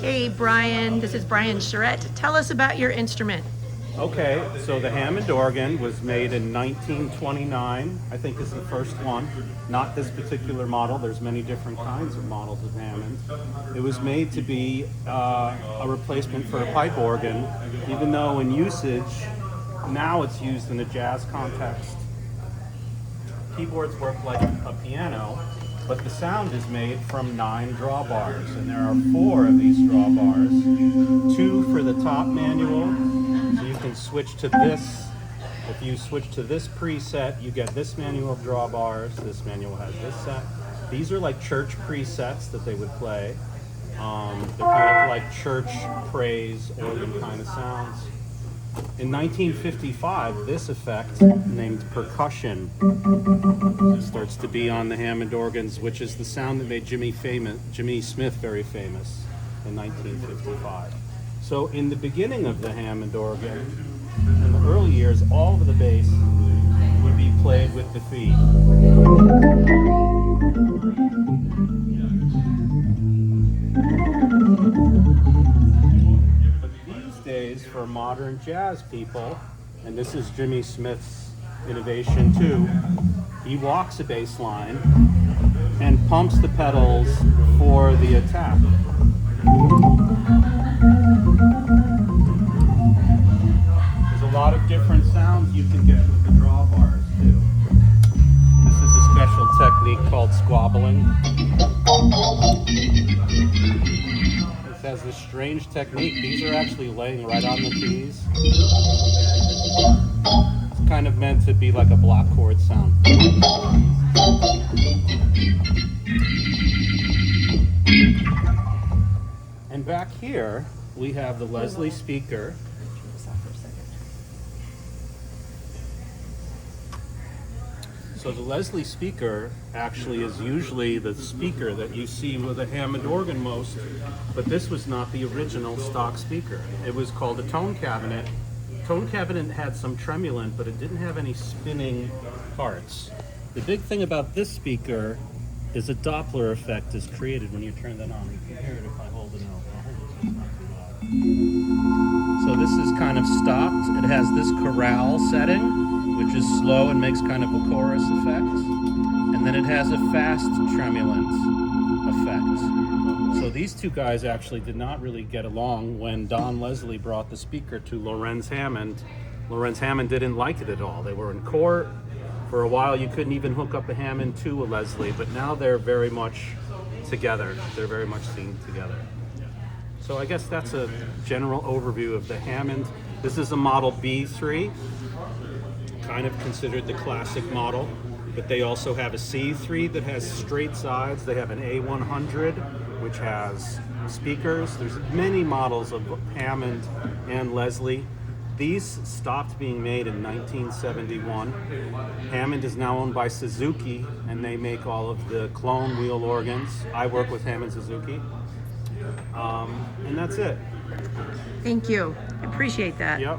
Hey Brian, this is Brian Charette. Tell us about your instrument. Okay, so the Hammond organ was made in 1929, I think is the first one. Not this particular model, there's many different kinds of models of Hammond. It was made to be a replacement for a pipe organ, even though in usage, now it's used in a jazz context. Keyboards work like a piano, but the sound is made from 9 drawbars, and there are 4 of these drawbars, 2 for the top manual. So you can switch to this. If you switch to this preset, you get this manual of drawbars. This manual has this set. These are like church presets that they would play. They're kind of like church praise organ kind of sounds. In 1955, this effect, named percussion, starts to be on the Hammond organs, which is the sound that made Jimmy Smith very famous in 1955. So in the beginning of the Hammond organ, in the early years, all of the bass would be played with the feet. But these days, for modern jazz people, and this is Jimmy Smith's innovation too, he walks a bass line and pumps the pedals for the attack. There's a lot of different sounds you can get with the drawbars too. This is a special technique called squabbling. This has this strange technique. These are actually laying right on the keys. It's kind of meant to be like a block chord sound. And back here, we have the Leslie speaker. So the Leslie speaker actually is usually the speaker that you see with a Hammond organ most, but this was not the original stock speaker. It was called a tone cabinet. Tone cabinet had some tremulant, but it didn't have any spinning parts. The big thing about this speaker is a Doppler effect is created when you turn that on. You can hear it if I hold the note. I'll hold it so it's not too loud. So this is kind of stopped. It has this chorale setting, which is slow and makes kind of a chorus effect. And then it has a fast tremulant effect. So these two guys actually did not really get along when Don Leslie brought the speaker to Lorenz Hammond. Lorenz Hammond didn't like it at all. They were in court. For a while you couldn't even hook up a Hammond to a Leslie, but now they're very much together. They're very much seen together. So I guess that's a general overview of the Hammond. This is a model B3, kind of considered the classic model, but they also have a C3 that has straight sides. They have an A100, which has speakers. There's many models of Hammond and Leslie. These stopped being made in 1971. Hammond is now owned by Suzuki, and they make all of the clone wheel organs. I work with Hammond Suzuki. And that's it. Thank you. I appreciate that. Yep.